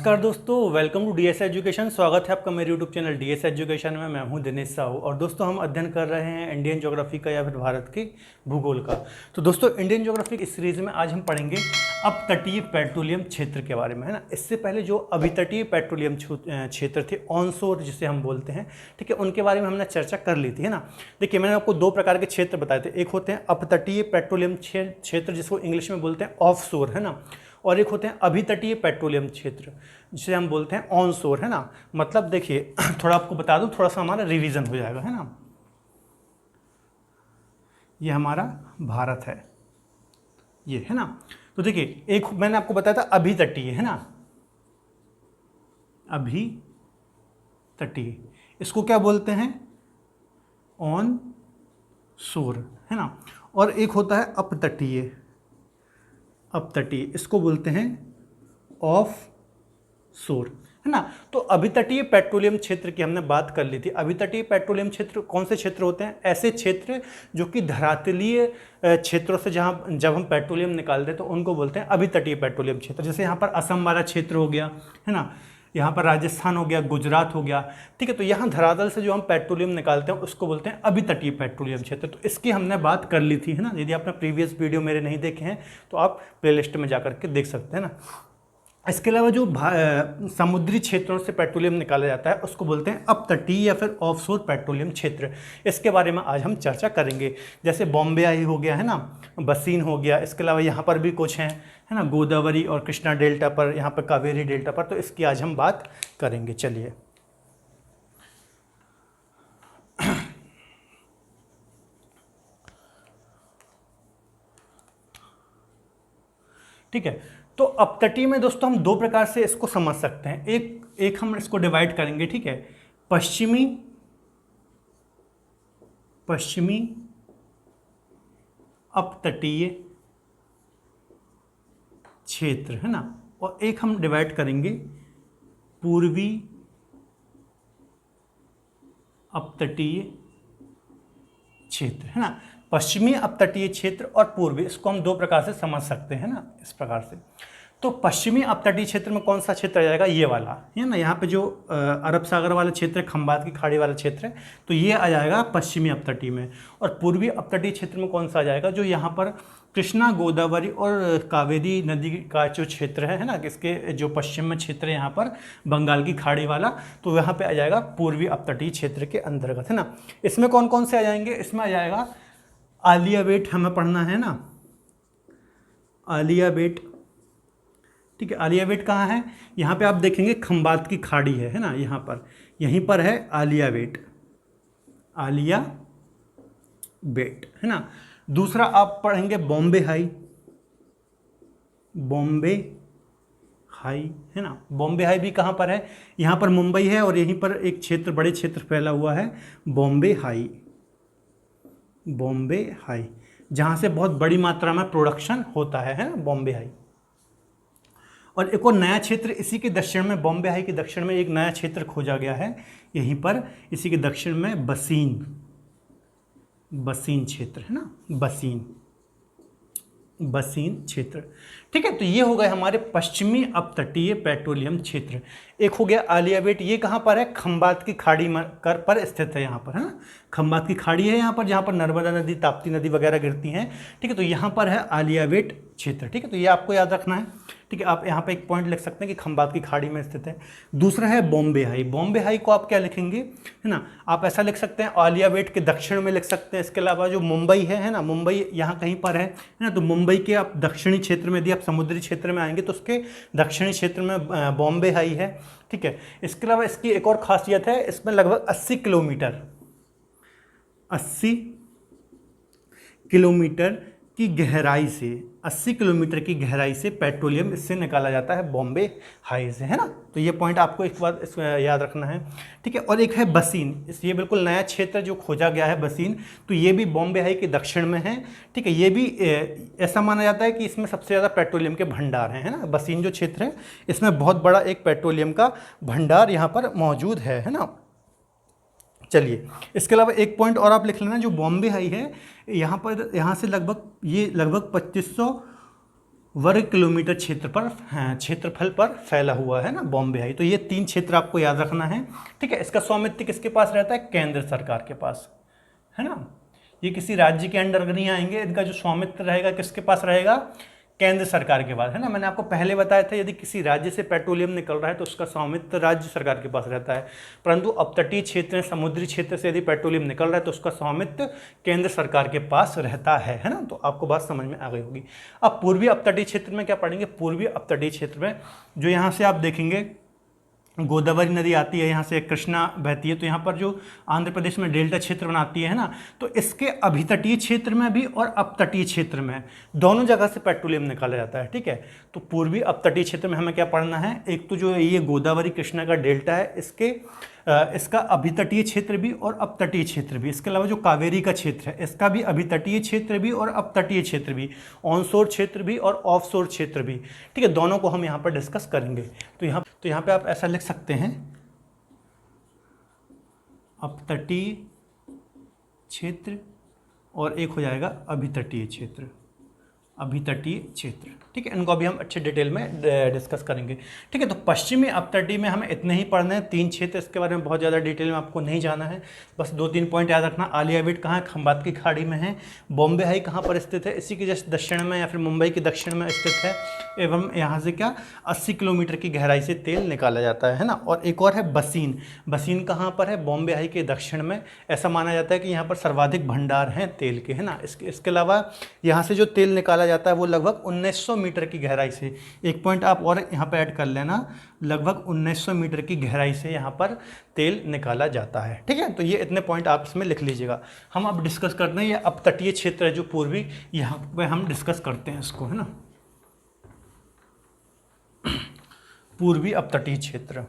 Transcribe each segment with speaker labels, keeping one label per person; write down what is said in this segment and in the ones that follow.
Speaker 1: नमस्कार दोस्तों, welcome to DS education. स्वागत है आपका मेरे यूट्यूब चैनल डीएस एजुकेशन में। मैं हूं दिनेश साहू और दोस्तों हम अध्ययन कर रहे हैं इंडियन ज्योग्राफी का या फिर भारत के भूगोल का। तो दोस्तों इंडियन ज्योग्राफी इस सीरीज में आज हम पढ़ेंगे अपतटीय पेट्रोलियम क्षेत्र के बारे में, है ना। इससे पहले जो अभितटीय पेट्रोलियम क्षेत्र थे, ऑनशोर जिसे हम बोलते हैं, ठीक है, उनके बारे में हमने चर्चा कर ली थी, है ना। देखिए मैंने आपको दो प्रकार के क्षेत्र बताए थे। एक होते हैं अपतटीय पेट्रोलियम क्षेत्र जिसको इंग्लिश में बोलते हैं ऑफ शोर, है ना, और एक होते हैं अभितटीय पेट्रोलियम क्षेत्र जिसे हम बोलते हैं ऑन शोर, है ना। मतलब देखिए थोड़ा आपको बता दूं, थोड़ा सा हमारा रिवीजन हो जाएगा, है ना। ये हमारा भारत है, ये है ना। तो देखिए एक मैंने आपको बताया था अभितटीय, है ना, अभितटीय, इसको क्या बोलते हैं, ऑन शोर, है ना। और एक होता है अपतटीय, अपतटीय इसको बोलते हैं ऑफ शोर, है ना। तो अभितटीय पेट्रोलियम क्षेत्र की हमने बात कर ली थी। अभितटीय पेट्रोलियम क्षेत्र कौन से क्षेत्र होते हैं? ऐसे क्षेत्र जो कि धरातलीय क्षेत्रों से जहां जब हम पेट्रोलियम निकालते हैं तो उनको बोलते हैं अभितटीय पेट्रोलियम क्षेत्र। जैसे यहाँ पर असम वाला क्षेत्र हो गया, है ना, यहाँ पर राजस्थान हो गया, गुजरात हो गया, ठीक है। तो यहाँ धरातल से जो हम पेट्रोलियम निकालते हैं उसको बोलते हैं अभितटीय पेट्रोलियम क्षेत्र। तो इसकी हमने बात कर ली थी, है ना। यदि आपने प्रीवियस वीडियो मेरे नहीं देखे हैं तो आप प्लेलिस्ट में जाकर के देख सकते हैं ना। इसके अलावा जो समुद्री क्षेत्रों से पेट्रोलियम निकाला जाता है उसको बोलते हैं अपतटीय या फिर ऑफशोर पेट्रोलियम क्षेत्र। इसके बारे में आज हम चर्चा करेंगे। जैसे बॉम्बे आई हो गया, है ना, बसीन हो गया। इसके अलावा यहाँ पर भी कुछ हैं, है ना, गोदावरी और कृष्णा डेल्टा पर, यहाँ पर कावेरी डेल्टा पर। तो इसकी आज हम बात करेंगे। चलिए ठीक है। तो अपतटीय में दोस्तों हम दो प्रकार से इसको समझ सकते हैं। एक हम इसको डिवाइड करेंगे, ठीक है, पश्चिमी अपतटीय क्षेत्र, है ना, और एक हम डिवाइड करेंगे पूर्वी अपतटीय क्षेत्र, है ना। पश्चिमी अपतटीय क्षेत्र और पूर्वी, इसको हम दो प्रकार से समझ सकते हैं ना, इस प्रकार से। तो पश्चिमी अपतटीय क्षेत्र में कौन सा क्षेत्र आ जाएगा? ये वाला, है ना। यहाँ पे जो अरब सागर वाला क्षेत्र है, खंबात की खाड़ी वाला क्षेत्र है, तो ये आ जाएगा पश्चिमी अपतटीय में। और पूर्वी अपतटीय क्षेत्र में कौन सा आ जाएगा? जो यहाँ पर कृष्णा, गोदावरी और कावेरी नदी का जो क्षेत्र है ना, इसके जो पश्चिम में क्षेत्र है यहाँ पर बंगाल की खाड़ी वाला, तो यहाँ पे आ जाएगा पूर्वी अपतटीय क्षेत्र के अंतर्गत, है ना। इसमें कौन कौन से आ जाएंगे? इसमें आ जाएगा आलिया बेट, हमें पढ़ना है ना, आलिया बेट, ठीक है। आलिया बेट कहाँ है? यहाँ पे आप देखेंगे खंबात की खाड़ी है ना, यहाँ पर, यहीं पर है आलिया बेट, आलिया बेट, है ना। दूसरा आप पढ़ेंगे बॉम्बे हाई, बॉम्बे हाई, है ना। बॉम्बे हाई भी कहाँ पर है? यहाँ पर मुंबई है और यहीं पर एक क्षेत्र, बड़े क्षेत्र फैला हुआ है, बॉम्बे हाई, बॉम्बे हाई, जहाँ से बहुत बड़ी मात्रा में प्रोडक्शन होता है ना, बॉम्बे हाई। और एक और नया क्षेत्र इसी के दक्षिण में, बॉम्बे हाई के दक्षिण में एक नया क्षेत्र खोजा गया है, यहीं पर इसी के दक्षिण में बसीन, बसीन क्षेत्र, है ना, बसीन, बसीन क्षेत्र, ठीक है। तो ये हो गए हमारे पश्चिमी अपतटीय पेट्रोलियम क्षेत्र। एक हो गया आलिया बेट, ये कहाँ पर है? खंबात की खाड़ी कर पर स्थित है, यहाँ पर, है ना। खंबात की खाड़ी है यहाँ पर, जहाँ पर नर्मदा नदी, ताप्ती नदी वगैरह गिरती हैं, ठीक है। तो यहाँ पर है आलिया बेट क्षेत्र, ठीक है। तो ये आपको याद रखना है, ठीक है। आप यहाँ पे एक पॉइंट लिख सकते हैं कि खंबात की खाड़ी में स्थित है। दूसरा है बॉम्बे हाई। बॉम्बे हाई को आप क्या लिखेंगे, है ना, आप ऐसा लिख सकते हैं आलिया बेट के दक्षिण में लिख सकते हैं। इसके अलावा जो मुंबई है ना, मुंबई यहाँ कहीं पर है ना, तो मुंबई के आप दक्षिणी क्षेत्र में, यदि आप समुद्री क्षेत्र में आएंगे तो उसके दक्षिणी क्षेत्र में बॉम्बे हाई है, ठीक है। इसके अलावा इसकी एक और खासियत है, इसमें लगभग 80 किलोमीटर, 80 किलोमीटर की गहराई से, 80 किलोमीटर की गहराई से पेट्रोलियम इससे निकाला जाता है, बॉम्बे हाई से, है ना। तो ये पॉइंट आपको एक बार इसमें याद रखना है, ठीक है। और एक है बसीन, ये बिल्कुल नया क्षेत्र जो खोजा गया है, बसीन, तो ये भी बॉम्बे हाई के दक्षिण में है, ठीक है। ये भी ऐसा माना जाता है कि इसमें सबसे ज़्यादा पेट्रोलियम के भंडार हैं, है ना। बसीन जो क्षेत्र है इसमें बहुत बड़ा एक पेट्रोलियम का भंडार यहाँ पर मौजूद है ना। चलिए इसके अलावा एक पॉइंट और आप लिख लेना, जो बॉम्बे हाई है यहाँ पर, यहाँ से लगभग ये लगभग 2500 वर्ग किलोमीटर क्षेत्रफल पर फैला हुआ है ना बॉम्बे हाई। तो ये 3 क्षेत्र आपको याद रखना है, ठीक है। इसका स्वामित्व किसके पास रहता है? केंद्र सरकार के पास, है ना। ये किसी राज्य के अंडर नहीं आएंगे, इनका जो स्वामित्व रहेगा किसके पास रहेगा? केंद्र सरकार के पास, है ना। मैंने आपको पहले बताया था यदि किसी राज्य से पेट्रोलियम निकल रहा है तो उसका स्वामित्व राज्य सरकार के पास रहता है, परंतु अपतटीय क्षेत्र, समुद्री क्षेत्र से यदि पेट्रोलियम निकल रहा है तो उसका स्वामित्व केंद्र सरकार के पास रहता है ना। तो आपको बात समझ में आ गई होगी। अब पूर्वी अपतटीय क्षेत्र में क्या पढ़ेंगे? पूर्वी अपतटीय क्षेत्र में जो यहाँ से आप देखेंगे गोदावरी नदी आती है, यहाँ से कृष्णा बहती है, तो यहाँ पर जो आंध्र प्रदेश में डेल्टा क्षेत्र बनाती है ना, तो इसके अभितटीय क्षेत्र में भी और अपतटीय क्षेत्र में दोनों जगह से पेट्रोलियम निकाला जाता है, ठीक है। तो पूर्वी अपतटीय क्षेत्र में हमें क्या पढ़ना है? एक तो जो ये गोदावरी कृष्णा का डेल्टा है, इसका अभितटीय क्षेत्र भी और अपतटीय क्षेत्र भी। इसके अलावा जो कावेरी का क्षेत्र है इसका भी अभितटीय क्षेत्र भी और अपतटीय क्षेत्र भी, ऑनशोर क्षेत्र भी और ऑफशोर क्षेत्र भी, ठीक है। दोनों को हम यहाँ पर डिस्कस करेंगे। तो यहाँ पे आप ऐसा लिख सकते हैं, अपतटीय क्षेत्र और एक हो जाएगा अभितटीय क्षेत्र, अभितटीय क्षेत्र, ठीक है। इनको अभी हम अच्छे डिटेल में डिस्कस करेंगे, ठीक है। तो पश्चिमी अपतटीय में हमें इतने ही पढ़ना है, 3 क्षेत्र, इसके बारे में बहुत ज़्यादा डिटेल में आपको नहीं जाना है, बस 2-3 पॉइंट याद रखना। आलिया बेट कहाँ है? खंबात की खाड़ी में है। बॉम्बे हाई कहाँ पर स्थित है? इसी के जस्ट दक्षिण में या फिर मुंबई के दक्षिण में स्थित है। एवं यहाँ से क्या 80 किलोमीटर की गहराई से तेल निकाला जाता है ना। और एक और है बसीन। बसीन कहाँ पर है? बॉम्बे हाई के दक्षिण में। ऐसा माना जाता है कि यहाँ पर सर्वाधिक भंडार हैं तेल के, है ना। इसके अलावा यहाँ से जो तेल निकाला जाता है वो लगभग 1900 मीटर की गहराई से, एक पॉइंट आप और यहाँ पर ऐड कर लेना, लगभग 1900 मीटर की गहराई से यहाँ पर तेल निकाला जाता है, ठीक है। तो ये इतने पॉइंट आप इसमें लिख लीजिएगा। हम अब डिस्कस करते हैं ये अपतटीय क्षेत्र है जो पूर्वी, यहाँ पे हम डिस्कस करते हैं इसको, है ना। पूर्वी अपतटीय क्षेत्र,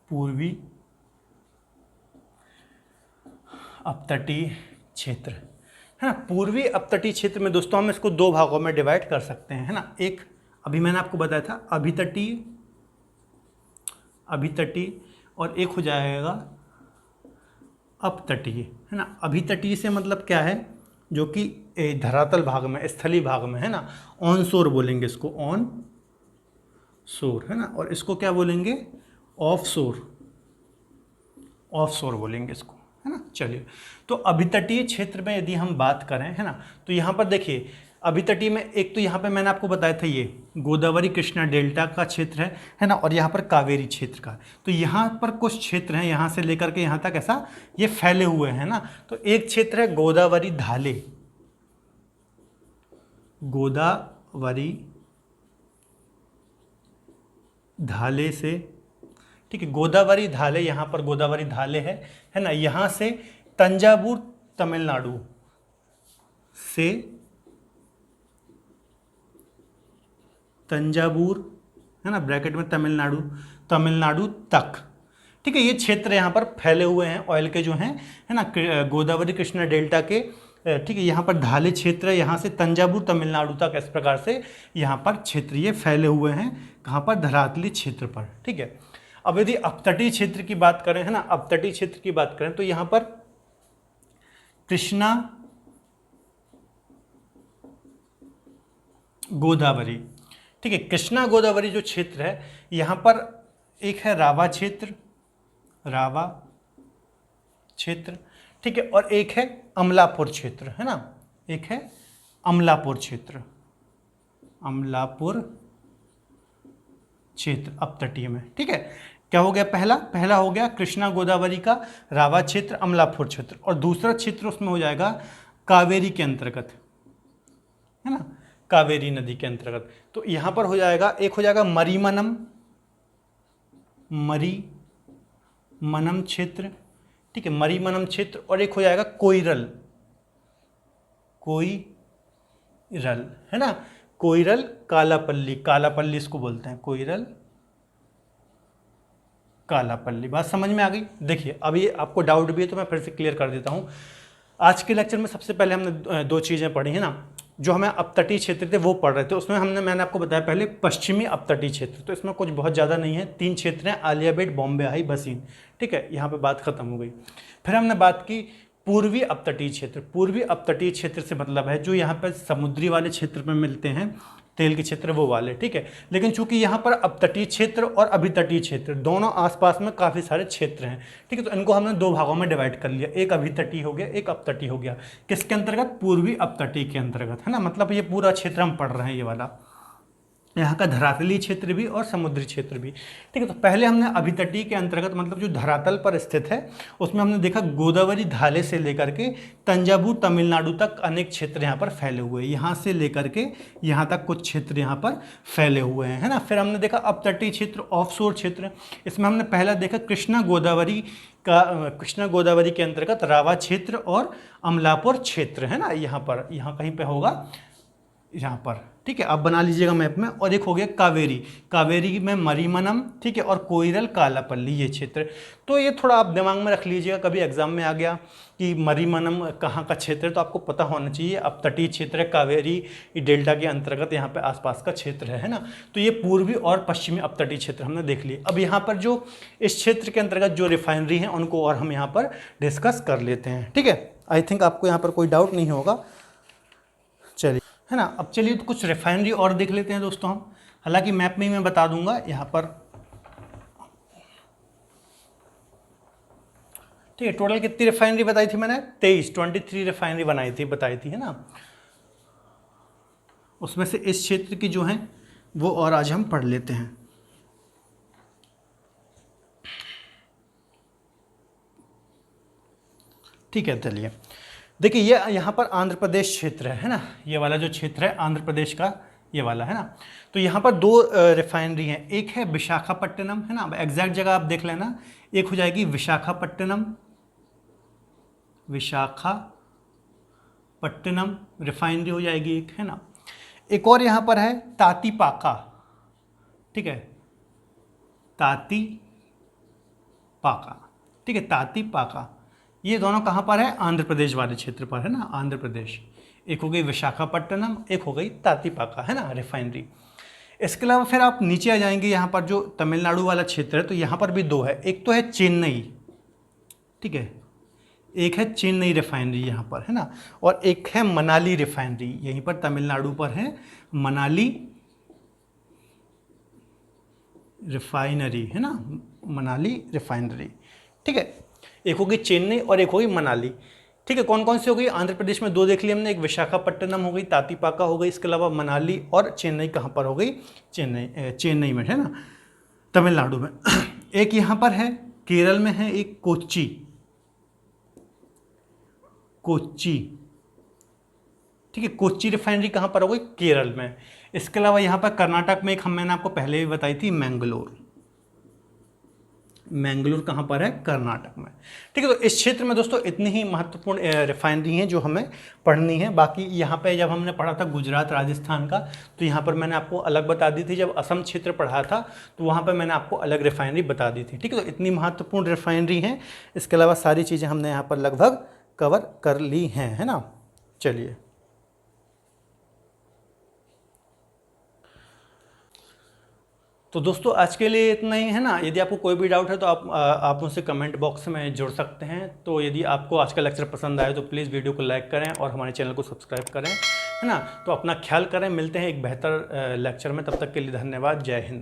Speaker 1: पूर्वी अपतटीय क्षेत्र, है ना। पूर्वी अपतटीय क्षेत्र में दोस्तों हम इसको 2 भागों में डिवाइड कर सकते हैं, है ना। एक अभी मैंने आपको बताया था अभितटीय, अभितटीय, और एक हो जाएगा अपतटीय, है ना। अभितटीय से मतलब क्या है? जो कि धरातल भाग में, स्थलीय भाग में, है ना। ऑन शोर बोलेंगे इसको, ऑन शोर, है ना। और इसको क्या बोलेंगे? ऑफ शोर, ऑफ शोर बोलेंगे इसको, है ना। चलिए, तो अभितटीय क्षेत्र में यदि हम बात करें, है ना, तो यहाँ पर देखिए अभितटीय में एक तो यहाँ पे मैंने आपको बताया था ये गोदावरी कृष्णा डेल्टा का क्षेत्र है ना, और यहाँ पर कावेरी क्षेत्र का। तो यहाँ पर कुछ क्षेत्र हैं यहाँ से लेकर के यहाँ तक ऐसा ये फैले हुए हैं ना। तो एक क्षेत्र है गोदावरी धाले, गोदावरी धाले से, ठीक है। गोदावरी धाले, यहाँ पर गोदावरी धाले है ना। यहाँ से तंजावुर तमिलनाडु से, तंजावुर, है ना, ब्रैकेट में तमिलनाडु, तमिलनाडु तक, ठीक है। ये क्षेत्र यहाँ पर फैले हुए हैं ऑयल के जो हैं, है ना, गोदावरी कृष्णा डेल्टा के, ठीक है। यहाँ पर धाले क्षेत्र है, यहाँ से तंजावुर तमिलनाडु तक, इस प्रकार से यहाँ पर क्षेत्र ये फैले हुए हैं। कहाँ पर? धरातलीय क्षेत्र पर, ठीक है। अब यदि अपतटीय क्षेत्र की बात करें, है ना, अपतटीय क्षेत्र की बात करें तो यहाँ पर कृष्णा गोदावरी, ठीक है। कृष्णा गोदावरी जो क्षेत्र है यहाँ पर एक है रावा क्षेत्र, रावा क्षेत्र, ठीक है। और एक है अमलापुर क्षेत्र, है ना, एक है अमलापुर क्षेत्र, अमलापुर क्षेत्र अपतटीय में, ठीक है। क्या हो गया? पहला हो गया कृष्णा गोदावरी का रावा क्षेत्र, अमलापुर क्षेत्र, और दूसरा क्षेत्र उसमें हो जाएगा कावेरी के अंतर्गत, है ना, कावेरी नदी के अंतर्गत। तो यहां पर हो जाएगा, एक हो जाएगा मरीमनम, मरीमनम क्षेत्र, ठीक है, मरीमनम क्षेत्र, और एक हो जाएगा कोइरल, कोइरल, है ना, कोइरल कालापल्ली, कालापल्ली इसको बोलते हैं, कोइरल कालापल्ली। बात समझ में आ गई? देखिए अभी आपको डाउट भी है तो मैं फिर से क्लियर कर देता हूँ। आज के लेक्चर में सबसे पहले हमने 2 चीज़ें पढ़ी है ना, जो हमें अपतटीय क्षेत्र थे वो पढ़ रहे थे। उसमें मैंने आपको बताया पहले पश्चिमी अपतटीय क्षेत्र, तो इसमें कुछ बहुत ज़्यादा नहीं है, 3 क्षेत्र हैं, आलिया बेट, बॉम्बे हाई, बसीन, ठीक है। यहाँ पे बात खत्म हो गई। फिर हमने बात की पूर्वी अपतटीय क्षेत्र। पूर्वी अपतटीय क्षेत्र से मतलब है जो यहाँ पर समुद्री वाले क्षेत्र में मिलते हैं तेल के क्षेत्र, वो वाले, ठीक है। लेकिन चूंकि यहाँ पर अपतटीय क्षेत्र और अभितटीय क्षेत्र दोनों आसपास में काफ़ी सारे क्षेत्र हैं, ठीक है, तो इनको हमने दो भागों में डिवाइड कर लिया, एक अभितटीय हो गया, एक अपतटीय हो गया। किसके अंतर्गत? पूर्वी अपतटीय के अंतर्गत, है ना। मतलब ये पूरा क्षेत्र हम पढ़ रहे हैं, ये वाला, यहाँ का धरातलीय क्षेत्र भी और समुद्री क्षेत्र भी, ठीक है। तो पहले हमने अभितटीय के अंतर्गत मतलब जो धरातल पर स्थित है उसमें हमने देखा गोदावरी धाले से लेकर के तंजावुर तमिलनाडु तक अनेक क्षेत्र यहाँ पर फैले हुए हैं, यहाँ से लेकर के यहाँ तक कुछ क्षेत्र यहाँ पर फैले हुए हैं, है ना। फिर हमने देखा अपतटीय क्षेत्र, ऑफशोर क्षेत्र, इसमें हमने पहला देखा कृष्णा गोदावरी के अंतर्गत रावा क्षेत्र और अमलापुर क्षेत्र, है ना, यहाँ पर, यहाँ कहीं पे होगा, यहाँ पर, ठीक है। आप बना लीजिएगा मैप में। और एक हो गया कावेरी, कावेरी में मरीमनम, ठीक है, और कोइरल कालापल्ली, ये क्षेत्र। तो ये थोड़ा आप दिमाग में रख लीजिएगा, कभी एग्जाम में आ गया कि मरीमनम कहाँ का क्षेत्र है तो आपको पता होना चाहिए अपतटीय क्षेत्र है, कावेरी डेल्टा के अंतर्गत यहाँ पे आसपास का क्षेत्र है ना। तो ये पूर्वी और पश्चिमी अपतटीय क्षेत्र हमने देख लिए। अब यहाँ पर जो इस क्षेत्र के अंतर्गत जो रिफाइनरी हैं उनको और हम यहाँ पर डिस्कस कर लेते हैं, ठीक है। आई थिंक आपको यहाँ पर कोई डाउट नहीं होगा, चलिए, है ना। अब चलिए तो कुछ रिफाइनरी और देख लेते हैं दोस्तों हम, हालांकि मैप में ही मैं बता दूंगा यहाँ पर, ठीक है। टोटल कितनी रिफाइनरी बताई थी मैंने? 23 रिफाइनरी बताई थी, है ना। उसमें से इस क्षेत्र की जो है वो और आज हम पढ़ लेते हैं। ठीक है, चलिए देखिए, ये यहाँ पर आंध्र प्रदेश क्षेत्र है ना, ये वाला जो क्षेत्र है आंध्र प्रदेश का, ये वाला, है ना। तो यहाँ पर दो रिफाइनरी हैं, एक है विशाखापट्टनम, है ना, एग्जैक्ट जगह आप देख लेना, एक हो जाएगी विशाखापट्टनम रिफाइनरी हो जाएगी एक, है ना। एक और यहाँ पर है तातीपाका, ठीक है, तातीपाका, ठीक है, तातीपाका। ये दोनों कहाँ पर है? आंध्र प्रदेश वाले क्षेत्र पर, है ना, आंध्र प्रदेश। एक हो गई विशाखापट्टनम, एक हो गई तातीपाका, है ना, रिफाइनरी। इसके अलावा फिर आप नीचे आ जाएंगे, यहाँ पर जो तमिलनाडु वाला क्षेत्र है तो यहाँ पर भी दो है, एक तो है चेन्नई, ठीक है, एक है चेन्नई रिफाइनरी यहाँ पर, है ना, और एक है मनाली रिफाइनरी, यहीं पर तमिलनाडु पर है मनाली रिफाइनरी, है ना, मनाली रिफाइनरी, ठीक है। एक होगी चेन्नई और एक होगी मनाली, ठीक है। कौन कौन सी हो गई? आंध्र प्रदेश में दो देख लिया हमने, एक विशाखापट्टनम हो गई, तातीपाका हो गई, इसके अलावा मनाली और चेन्नई कहाँ पर हो गई? चेन्नई में, है ना, तमिलनाडु में। एक यहाँ पर है केरल में है, एक कोच्चि, ठीक है, कोच्चि रिफाइनरी कहाँ पर हो गई? केरल में। इसके अलावा यहाँ पर कर्नाटक में एक मैंने आपको पहले भी बताई थी, मैंगलोर कहाँ पर है? कर्नाटक में, ठीक है। तो इस क्षेत्र में दोस्तों इतनी ही महत्वपूर्ण रिफाइनरी हैं जो हमें पढ़नी है। बाकी यहाँ पे जब हमने पढ़ा था गुजरात राजस्थान का, तो यहाँ पर मैंने आपको अलग बता दी थी। जब असम क्षेत्र पढ़ा था तो वहाँ पर मैंने आपको अलग रिफाइनरी बता दी थी, ठीक है। तो इतनी महत्वपूर्ण रिफाइनरी हैं, इसके अलावा सारी चीज़ें हमने यहाँ पर लगभग कवर कर ली हैं, है ना। चलिए, तो दोस्तों आज के लिए इतना ही, है ना। यदि आपको कोई भी डाउट है तो आप मुझसे कमेंट बॉक्स में जुड़ सकते हैं। तो यदि आपको आज का लेक्चर पसंद आए तो प्लीज़ वीडियो को लाइक करें और हमारे चैनल को सब्सक्राइब करें, है ना। तो अपना ख्याल करें, मिलते हैं एक बेहतर लेक्चर में, तब तक के लिए धन्यवाद, जय हिंद।